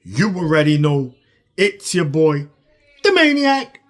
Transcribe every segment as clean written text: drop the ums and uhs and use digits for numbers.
You already know it's your boy, the Maniac.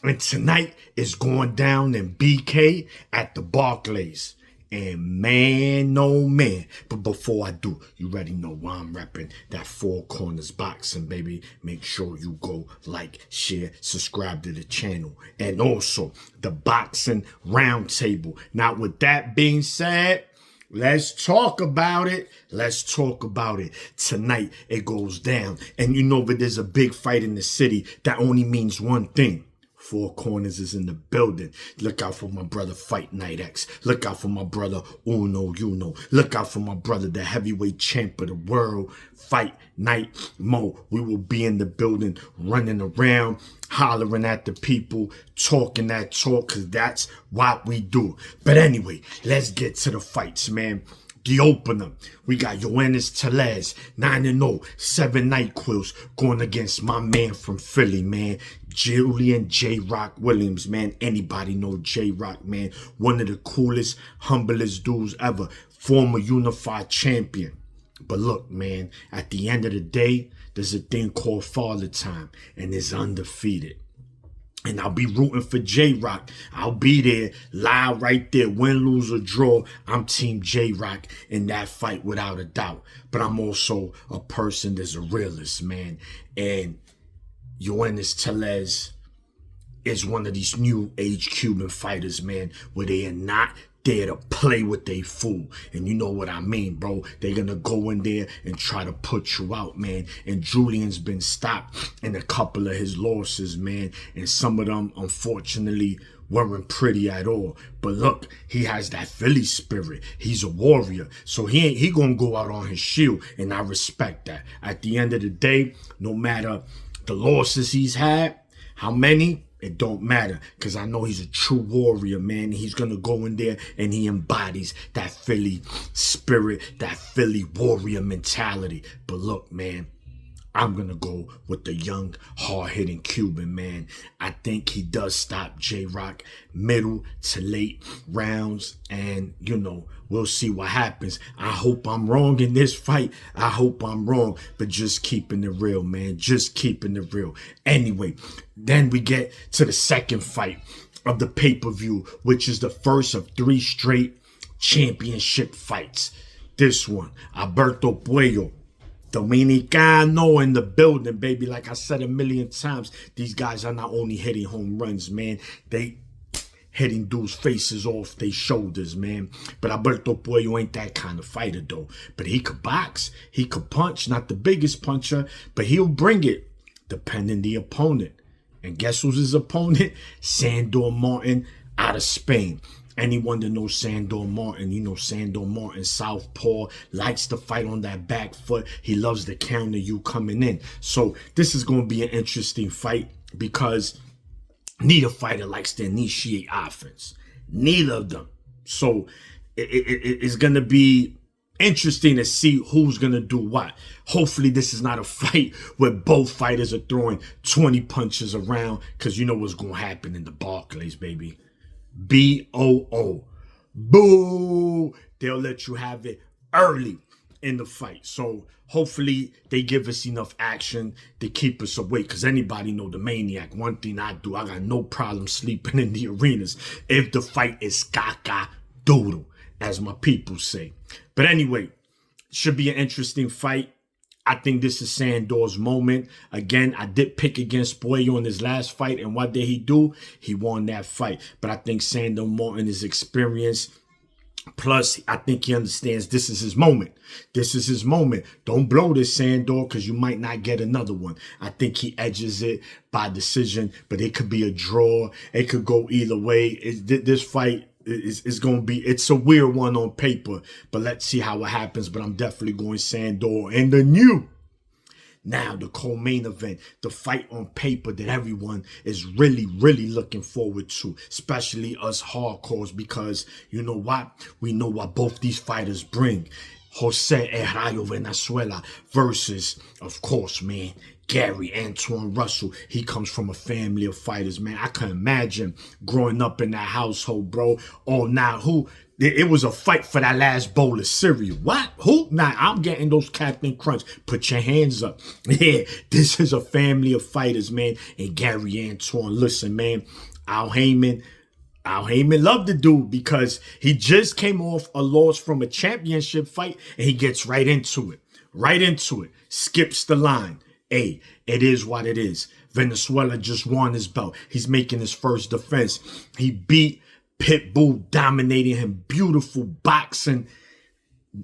And tonight is going down in BK at the Barclays. And man, oh man. But before I do, you already know why I'm repping that Four Corners boxing, baby. Make sure you go like, share, subscribe to the channel. And also the boxing roundtable. Now, with that being said, let's talk about it. Let's talk about it. Tonight, it goes down. And you know that there's a big fight in the city that only means one thing. Four Corners is in the building. Look out for my brother Fight Night X. Look out for my brother Uno Uno. Look out for my brother, the heavyweight champ of the world, Fight Night Mo. We will be in the building, running around, hollering at the people, talking that talk, because that's what we do. But anyway, let's get to the fights, man. The opener, we got Yoenis Tellez, 9-0, 7 NyQuils, going against my man from Philly, man, Julian J. Rock Williams, man. Anybody know J. Rock, man? One of the coolest, humblest dudes ever, former unified champion. But look, man, at the end of the day, there's a thing called Father Time, and it's undefeated. And I'll be rooting for J-Rock. I'll be there, live right there. Win, lose, or draw, I'm Team J-Rock in that fight without a doubt. But I'm also a person that's a realist, man. And Yoenis Tellez is one of these new age Cuban fighters, man, where they are not there to play with they fool. And you know what I mean, bro. They're gonna go in there and try to put you out, man. And Julian's been stopped in a couple of his losses, man. And some of them, unfortunately, weren't pretty at all. But look, he has that Philly spirit. He's a warrior. So he gonna go out on his shield. And I respect that. At the end of the day, no matter the losses he's had, how many, it don't matter, because I know he's a true warrior, man. He's going to go in there and he embodies that Philly spirit, that Philly warrior mentality. But look, man, I'm going to go with the young, hard-hitting Cuban, man. I think he does stop J-Rock middle to late rounds. And, you know, we'll see what happens. I hope I'm wrong in this fight. I hope I'm wrong. But just keeping it real, man. Just keeping it real. Anyway, then we get to the second fight of the pay-per-view, which is the first of 3 straight championship fights. This one, Alberto Puello, Dominicano in the building, baby. Like I said a million times, these guys are not only hitting home runs, man. They hitting dudes' faces off their shoulders, man. But Alberto Puello ain't that kind of fighter, though. But he could box. He could punch. Not the biggest puncher, but he'll bring it, depending the opponent. And guess who's his opponent? Sandor Martin out of Spain. Anyone that knows Sandor Martin, you know Sandor Martin, southpaw, likes to fight on that back foot. He loves to counter you coming in. So this is going to be an interesting fight because neither fighter likes to initiate offense. Neither of them. So it's going to be interesting to see who's going to do what. Hopefully this is not a fight where both fighters are throwing 20 punches around, because you know what's going to happen in the Barclays, baby. B-O-O. Boo! They'll let you have it early in the fight. So hopefully they give us enough action to keep us awake. Because anybody know the Maniac. One thing I do, I got no problem sleeping in the arenas if the fight is caca-doodle, as my people say. But anyway, should be an interesting fight. I think this is Sandor's moment. Again, I did pick against Puello in his last fight, and what did he do? He won that fight. But I think Sandor Martin is experienced. Plus, I think he understands this is his moment. This is his moment. Don't blow this, Sandor, because you might not get another one. I think he edges it by decision, but it could be a draw. It could go either way. This fight is going to be, it's a weird one on paper, but let's see how it happens. But I'm definitely going Sandor. And the new, now the co-main event, the fight on paper that everyone is really, really looking forward to, especially us hardcores, because you know what? We know what both these fighters bring. Jose El Rayo Venezuela versus, of course, man, Gary Antoine Russell. He comes from a family of fighters, man. I can imagine growing up in that household, bro. Oh, now who? It was a fight for that last bowl of cereal. What? Who? Nah, I'm getting those Captain Crunch. Put your hands up. Yeah, this is a family of fighters, man. And Gary Antoine, listen, man, Al Heyman loved the dude because he just came off a loss from a championship fight and he gets right into it. Right into it. Skips the line. Hey, it is what it is. Venezuela just won his belt. He's making his first defense. He beat Pitbull, dominating him. Beautiful boxing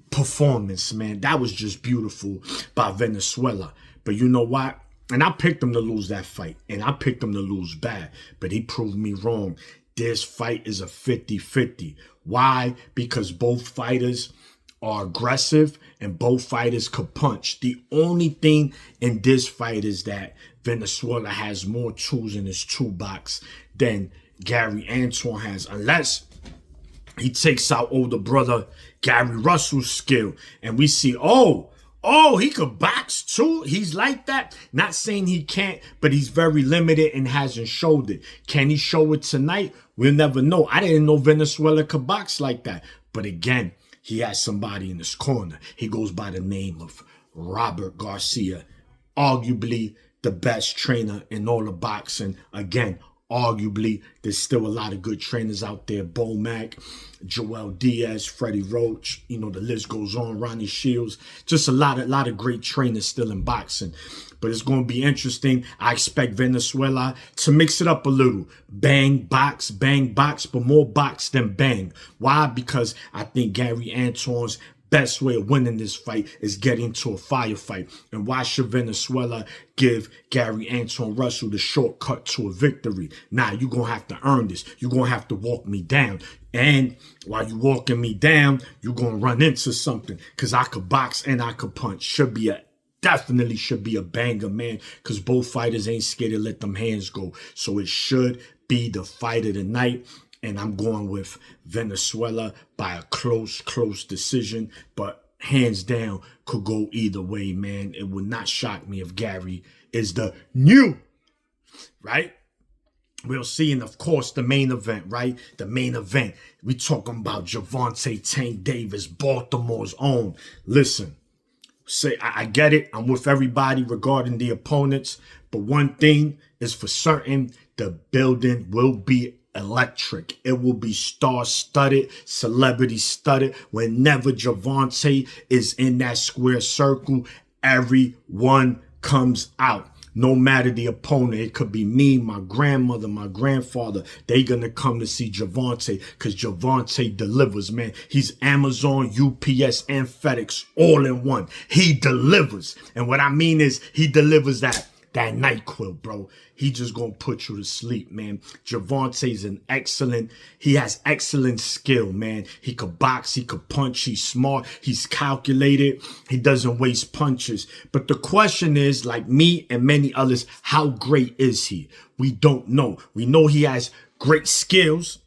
performance, man. That was just beautiful by Venezuela. But you know what? And I picked him to lose that fight. And I picked him to lose bad. But he proved me wrong. This fight is a 50-50. Why? Because both fighters are aggressive and both fighters could punch. The only thing in this fight is that Venezuela has more tools in his toolbox than Gary Antoine has, unless he takes out older brother Gary Russell's skill and we see, oh, he could box too. He's like that. Not saying he can't, but he's very limited and hasn't showed it. Can he show it tonight? We'll never know. I didn't know Venezuela could box like that. But again, he has somebody in his corner. He goes by the name of Robert Garcia, arguably the best trainer in all of boxing. Again, arguably, there's still a lot of good trainers out there. Bo Mack, Joel Diaz, Freddie Roach, you know, the list goes on. Ronnie Shields, just a lot of great trainers still in boxing. But it's going to be interesting. I expect Venezuela to mix it up a little. Bang, box, but more box than bang. Why? Because I think Gary Antoine's best way of winning this fight is getting to a firefight. And why should Venezuela give Gary Antoine Russell the shortcut to a victory? Nah, you're going to have to earn this. You're going to have to walk me down. And while you're walking me down, you're going to run into something. Because I could box and I could punch. Definitely should be a banger, man. Because both fighters ain't scared to let them hands go. So it should be the fight of the night. And I'm going with Venezuela by a close decision. But hands down, could go either way, man. It would not shock me if Gary is the new, right? We'll see. And of course, the main event, right? The main event. We talking about Gervonta Tank Davis, Baltimore's own. Listen, I get it. I'm with everybody regarding the opponents. But one thing is for certain, the building will be electric. It will be star-studded, celebrity-studded. Whenever Gervonta is in that square circle, everyone comes out. No matter the opponent, it could be me, my grandmother, my grandfather. They gonna come to see Gervonta because Gervonta delivers, man. He's Amazon, UPS, and FedEx all in one. He delivers. And what I mean is he delivers that NyQuil, bro. He just gonna put you to sleep, man. Gervonta's he has excellent skill, man. He could box, he could punch, he's smart, he's calculated, he doesn't waste punches. But the question is, like me and many others, how great is he? We don't know. We know he has great skills.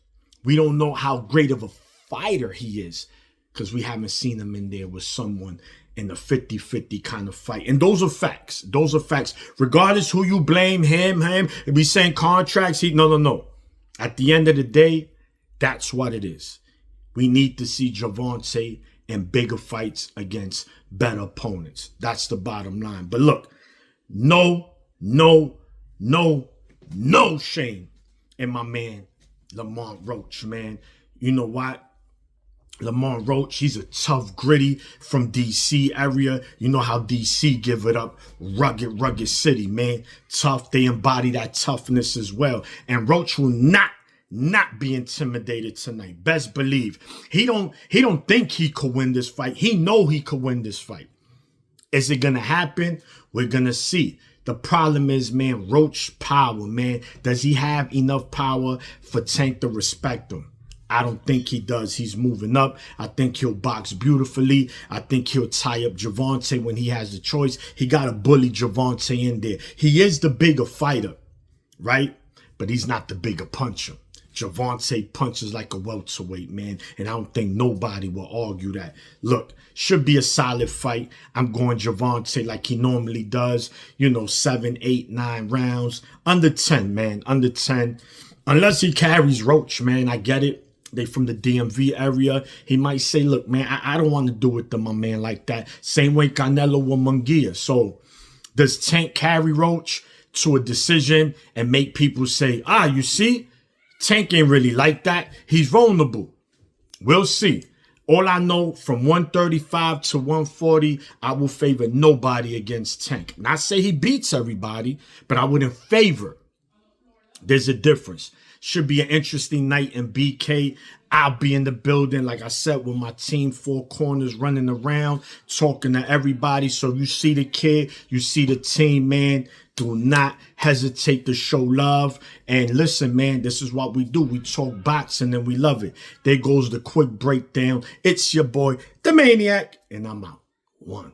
We don't know how great of a fighter he is because we haven't seen him in there with someone in a 50-50 kind of fight. And those are facts. Those are facts. Regardless who you blame, him, if we saying contracts, no. At the end of the day, that's what it is. We need to see Gervonta in bigger fights against better opponents. That's the bottom line. But look, no shame in my man, Lamont Roach, man. You know what? Lamont Roach, he's a tough, gritty from D.C. area. You know how D.C. give it up. Rugged city, man. Tough. They embody that toughness as well. And Roach will not be intimidated tonight. Best believe. He don't think he could win this fight. He know he could win this fight. Is it going to happen? We're going to see. The problem is, man, Roach power, man. Does he have enough power for Tank to respect him? I don't think he does. He's moving up. I think he'll box beautifully. I think he'll tie up Gervonta when he has the choice. He got to bully Gervonta in there. He is the bigger fighter, right? But he's not the bigger puncher. Gervonta punches like a welterweight, man. And I don't think nobody will argue that. Look, should be a solid fight. I'm going Gervonta like he normally does. 7, 8, 9 rounds. Under 10, man. Under 10. Unless he carries Roach, man. I get it. They from the DMV area. He might say, look, man, I don't want to do it to my man like that. Same way Canelo with Munguia. So does Tank carry Roach to a decision and make people say, you see, Tank ain't really like that. He's vulnerable. We'll see. All I know, from 135 to 140, I will favor nobody against Tank. Not say he beats everybody, but I wouldn't favor. There's a difference. Should be an interesting night in BK. I'll be in the building, like I said, with my team, 4 corners, running around, talking to everybody. So you see the kid, you see the team, man. Do not hesitate to show love. And listen, man, this is what we do. We talk boxing and we love it. There goes the quick breakdown. It's your boy, the Maniac, and I'm out. 1.